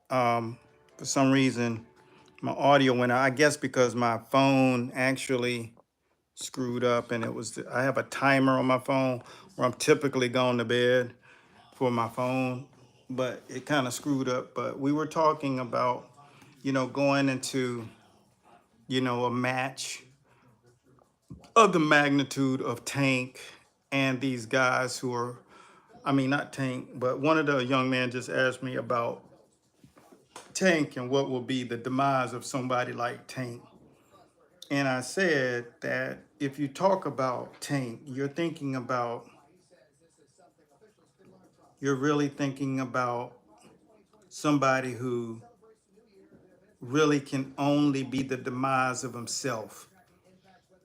For some reason, my audio went out. I guess because my phone actually screwed up, and I have a timer on my phone where I'm typically going to bed for my phone, but it kind of screwed up. But we were talking about, going into, a match of the magnitude of Tank and these guys who are, I mean, not Tank, but one of the young men just asked me about Tank and what will be the demise of somebody like Tank. And I said that if you talk about Tank, you're really thinking about somebody who really can only be the demise of himself.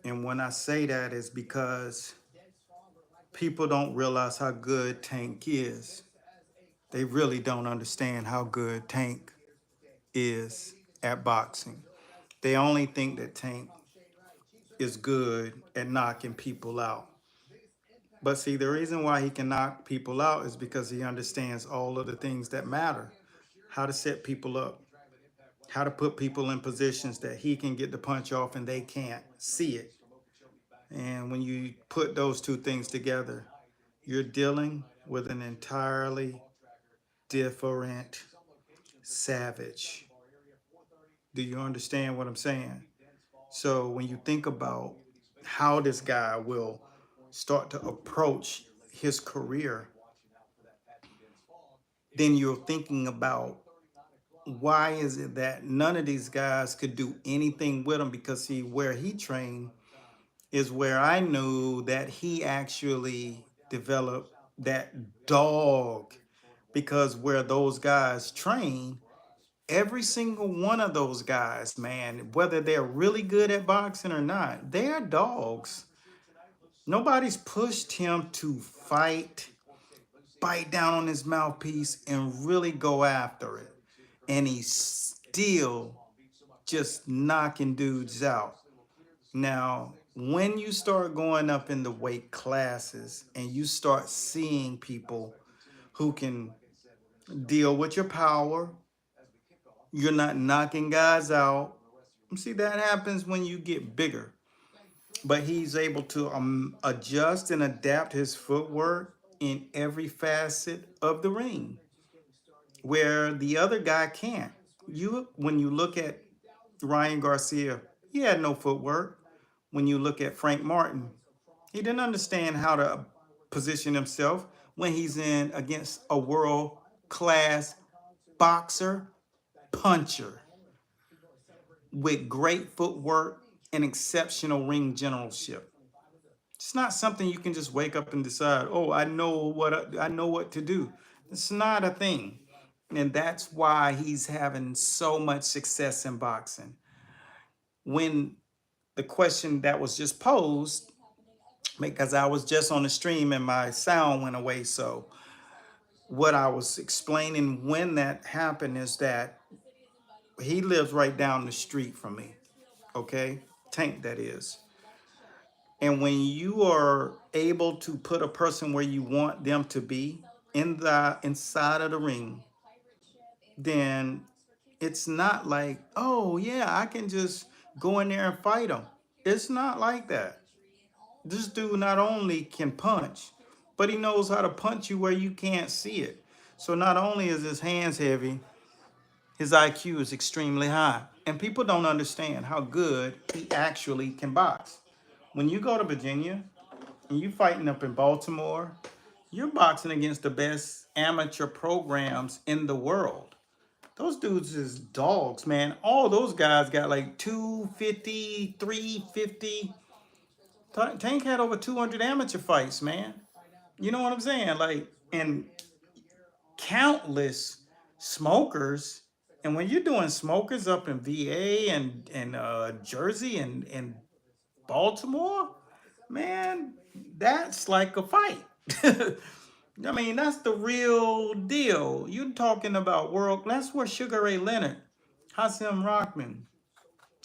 And when I say that is because people don't realize how good Tank is. They really don't understand how good Tank is at boxing. They only think that Tank is good at knocking people out. But see, the reason why he can knock people out is because he understands all of the things that matter. How to set people up, how to put people in positions that he can get the punch off and they can't see it. And when you put those two things together, you're dealing with an entirely different savage. Do you understand what I'm saying? So when you think about how this guy will start to approach his career, then you're thinking about why is it that none of these guys could do anything with him? Because see, where he trained is where I knew that he actually developed that dog. Because where those guys train, every single one of those guys, man, whether they're really good at boxing or not, they're dogs. Nobody's pushed him to fight, bite down on his mouthpiece, and really go after it. And he's still just knocking dudes out. Now, when you start going up in the weight classes and you start seeing people who can deal with your power, you're not knocking guys out. See, that happens when you get bigger. But he's able to adjust and adapt his footwork in every facet of the ring, where the other guy can't. When you look at Ryan Garcia, he had no footwork. When you look at Frank Martin, he didn't understand how to position himself when he's in against a world class boxer, puncher with great footwork and exceptional ring generalship. It's not something you can just wake up and decide, "Oh, I know what to do." It's not a thing. And that's why he's having so much success in boxing. When the question that was just posed, because I was just on the stream and my sound went away, so what I was explaining when that happened is that he lives right down the street from me, okay? Tank, that is. And when you are able to put a person where you want them to be in the inside of the ring, then it's not like, oh yeah, I can just go in there and fight him. It's not like that. This dude not only can punch, but he knows how to punch you where you can't see it. So not only is his hands heavy, his IQ is extremely high. And people don't understand how good he actually can box. When you go to Virginia and you fighting up in Baltimore, you're boxing against the best amateur programs in the world. Those dudes is dogs, man. All those guys got like 250, 350. Tank had over 200 amateur fights, man. You know what I'm saying? Like, and countless smokers. And when you're doing smokers up in VA and Jersey and Baltimore, man, that's like a fight. I mean, that's the real deal. You're talking about world. That's where Sugar Ray Leonard, Hassan Rockman,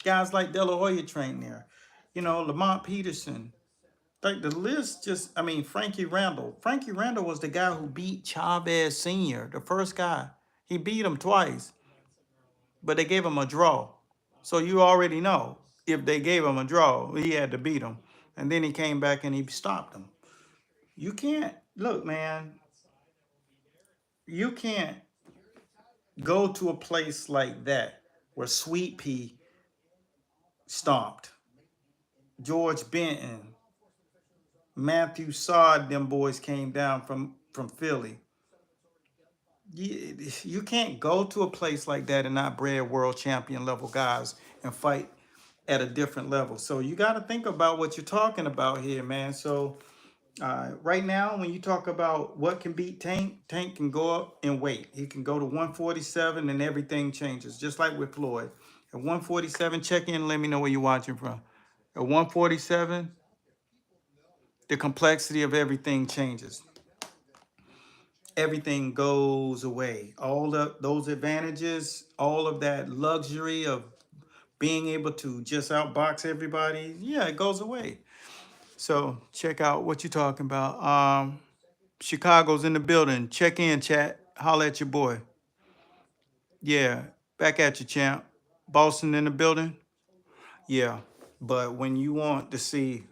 guys like De La Hoya trained there. Lamont Peterson. Like the list just, I mean, Frankie Randall. Frankie Randall was the guy who beat Chavez Sr., the first guy. He beat him twice. but they gave him a draw. So you already know if they gave him a draw, he had to beat him. And then he came back and he stopped him. You can't, look, man, you can't go to a place like that where Sweet Pea stomped, George Benton, Matthew Sod, them boys came down from Philly. You can't go to a place like that and not bred world champion level guys and fight at a different level. So you got to think about what you're talking about here, man. So right now, when you talk about what can beat Tank, Tank can go up in weight. He can go to 147 and everything changes, just like with Floyd. At 147, check in and let me know where you're watching from. At 147, the complexity of everything changes. Everything goes away. All of those advantages, all of that luxury of being able to just outbox everybody, yeah, it goes away. So check out what you're talking about. Chicago's in the building. Check in, chat. Holla at your boy. Yeah, back at you, champ. Boston in the building. Yeah, but when you want to see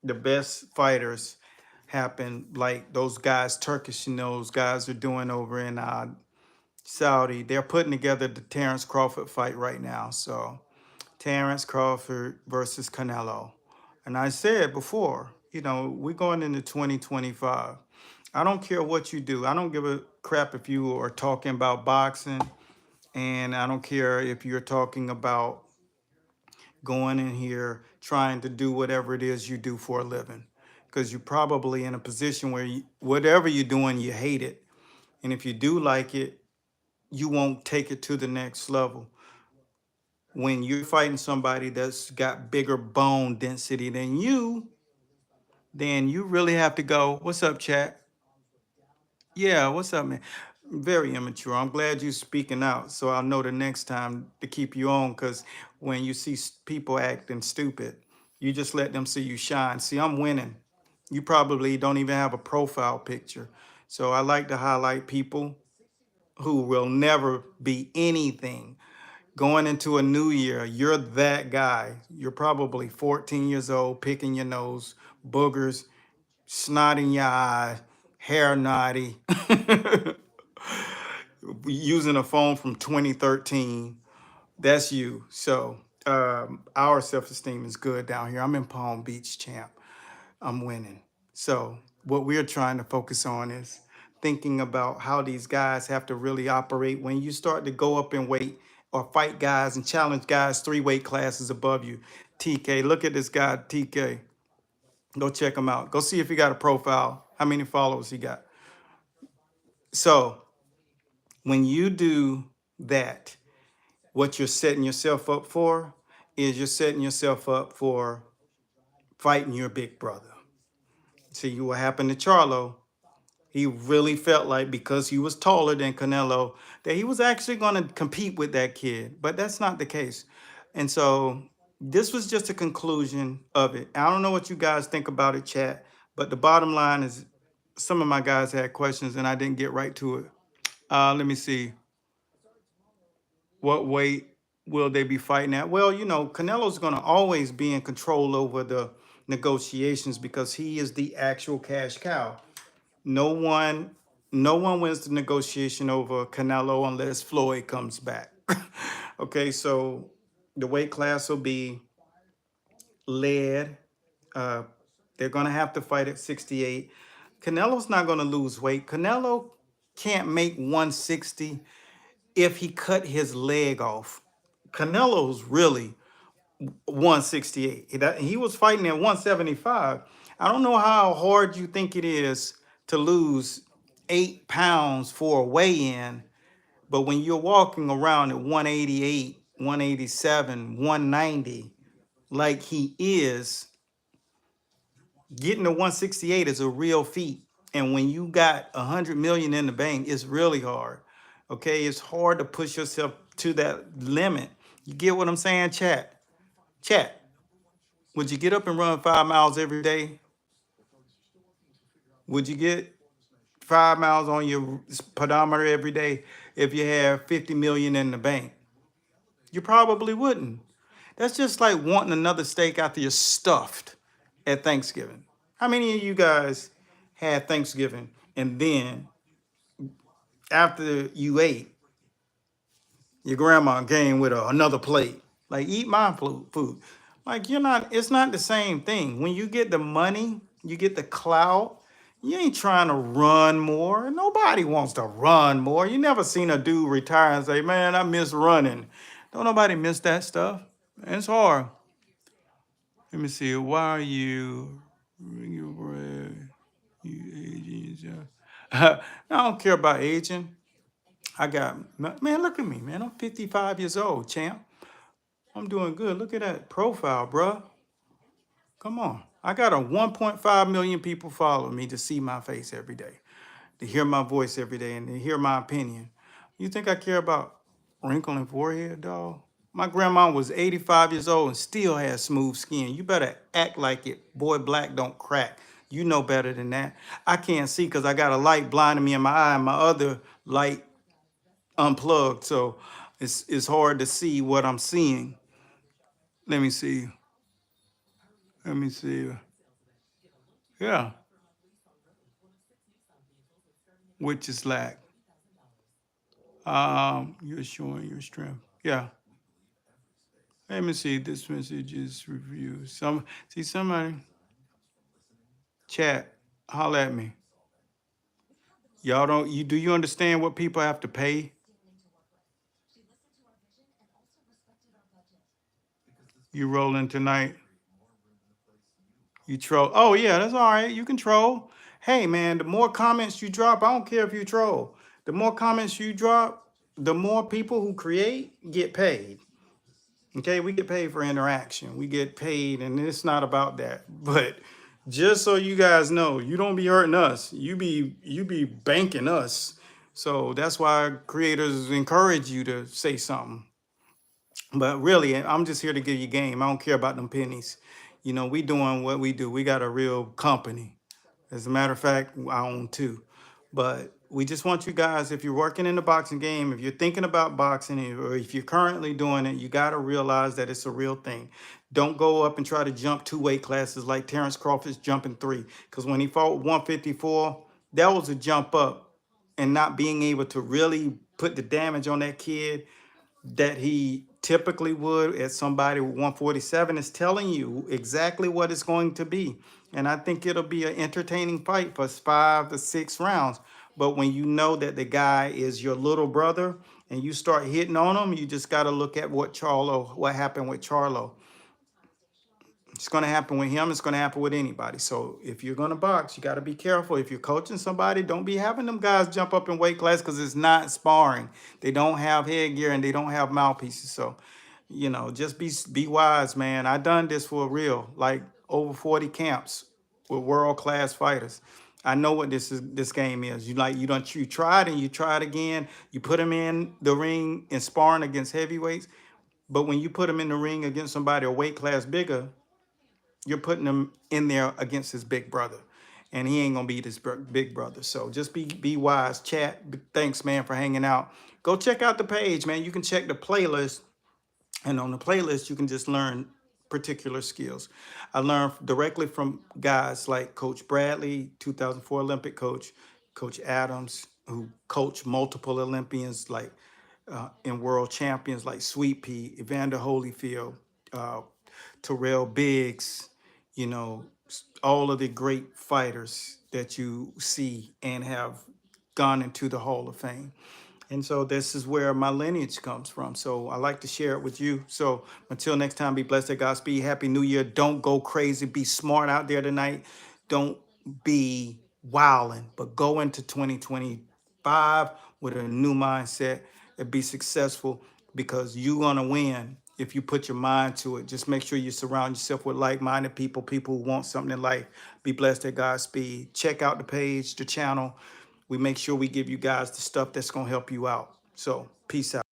the best fighters happen, like those guys, Turkish, those guys are doing over in Saudi, they're putting together the Terrence Crawford fight right now. So Terrence Crawford versus Canelo. And I said before, we're going into 2025. I don't care what you do. I don't give a crap if you are talking about boxing, and I don't care if you're talking about going in here trying to do whatever it is you do for a living, because you're probably in a position where whatever you're doing, you hate it. And if you do like it, you won't take it to the next level. When you're fighting somebody that's got bigger bone density than you, then you really have to go, what's up, chat? Yeah, what's up, man? Very immature. I'm glad you're speaking out, so I'll know the next time to keep you on, because when you see people acting stupid, you just let them see you shine. See, I'm winning. You probably don't even have a profile picture. So I like to highlight people who will never be anything. Going into a new year, you're that guy. You're probably 14 years old, picking your nose, boogers, snot in your eye, hair naughty, using a phone from 2013. That's you. So our self-esteem is good down here. I'm in Palm Beach, champ. I'm winning. So what we're trying to focus on is thinking about how these guys have to really operate when you start to go up in weight or fight guys and challenge guys 3 weight classes above you. TK, look at this guy, TK. Go check him out. Go see if he got a profile, how many followers he got. So when you do that, what you're setting yourself up for is you're setting yourself up for fighting your big brother. See what happened to Charlo. He really felt like because he was taller than Canelo that he was actually going to compete with that kid. But that's not the case. And so this was just a conclusion of it. I don't know what you guys think about it, chat. But the bottom line is some of my guys had questions and I didn't get right to it. Let me see. What weight will they be fighting at? Well, Canelo's going to always be in control over the negotiations because he is the actual cash cow. No one wins the negotiation over Canelo unless Floyd comes back. Okay, so the weight class will be lead. They're going to have to fight at 68. Canelo's not going to lose weight. Canelo can't make 160 if he cut his leg off. Canelo's really 168. He was fighting at 175. I don't know how hard you think it is to lose 8 pounds for a weigh-in, but when you're walking around at 188, 187, 190, like he is, getting to 168 is a real feat. And when you got 100 million in the bank, it's really hard. Okay, it's hard to push yourself to that limit. You get what I'm saying, chat? Chat. Would you get up and run 5 miles every day? Would you get 5 miles on your pedometer every day if you have 50 million in the bank? You probably wouldn't. That's just like wanting another steak after you're stuffed at Thanksgiving. How many of you guys had Thanksgiving and then after you ate, your grandma came with another plate? Like, eat my food. Like, it's not the same thing. When you get the money, you get the clout, you ain't trying to run more. Nobody wants to run more. You never seen a dude retire and say, man, I miss running. Don't nobody miss that stuff. It's hard. Let me see. Why are you bring your bread? You aging? I don't care about aging. I got, man, look at me, man. I'm 55 years old, champ. I'm doing good. Look at that profile, bruh. Come on. I got a 1.5 million people follow me to see my face every day, to hear my voice every day, and to hear my opinion. You think I care about wrinkle and forehead, dog? My grandma was 85 years old and still had smooth skin. You better act like it. Boy, black don't crack. You know better than that. I can't see because I got a light blinding me in my eye and my other light unplugged. So it's hard to see what I'm seeing. Let me see. Let me see. Yeah. Which is lack. You're showing your strength. Yeah. Let me see. This message is review. Somebody chat, holler at me. Y'all don't do you understand what people have to pay? You rolling tonight? You troll. Oh yeah, that's all right. You can troll. Hey man, the more comments you drop, I don't care if you troll. The more comments you drop, the more people who create get paid. Okay, we get paid for interaction. We get paid, and it's not about that. But just so you guys know, you don't be hurting us. You be banking us. So that's why creators encourage you to say something. But really, I'm just here to give you game. I don't care about them pennies. We doing what we do. We got a real company. As a matter of fact, I own two. But we just want you guys, if you're working in the boxing game, if you're thinking about boxing, or if you're currently doing it, you got to realize that it's a real thing. Don't go up and try to jump 2 weight classes like Terrence Crawford's jumping 3. Because when he fought 154, that was a jump up. And not being able to really put the damage on that kid that he typically would at somebody with 147 is telling you exactly what it's going to be. And I think it'll be an entertaining fight for 5 to 6 rounds. But when you know that the guy is your little brother and you start hitting on him, you just got to look at what happened with Charlo. It's going to happen with him. It's going to happen with anybody. So if you're going to box, you got to be careful. If you're coaching somebody, don't be having them guys jump up in weight class because it's not sparring. They don't have headgear and they don't have mouthpieces. So, just be wise, man. I done this for real, like over 40 camps with world-class fighters. I know what this game is. You tried and you tried again. You put them in the ring and sparring against heavyweights. But when you put them in the ring against somebody a weight class bigger, you're putting him in there against his big brother, and he ain't gonna beat his big brother. So just be wise. Chat. Thanks, man, for hanging out. Go check out the page, man. You can check the playlist, and on the playlist you can just learn particular skills. I learned directly from guys like Coach Bradley, 2004 Olympic coach, Coach Adams, who coached multiple Olympians like and world champions like Sweet Pea, Evander Holyfield, uh, Terrell Biggs, all of the great fighters that you see and have gone into the Hall of Fame. And so this is where my lineage comes from. So I like to share it with you. So until next time, be blessed at Godspeed. Happy New Year. Don't go crazy. Be smart out there tonight. Don't be wilding, but go into 2025 with a new mindset and be successful because you're going to win if you put your mind to it. Just make sure you surround yourself with like-minded people who want something in life. Be blessed at Godspeed. Check out the page, the channel. We make sure we give you guys the stuff that's going to help you out. So peace out.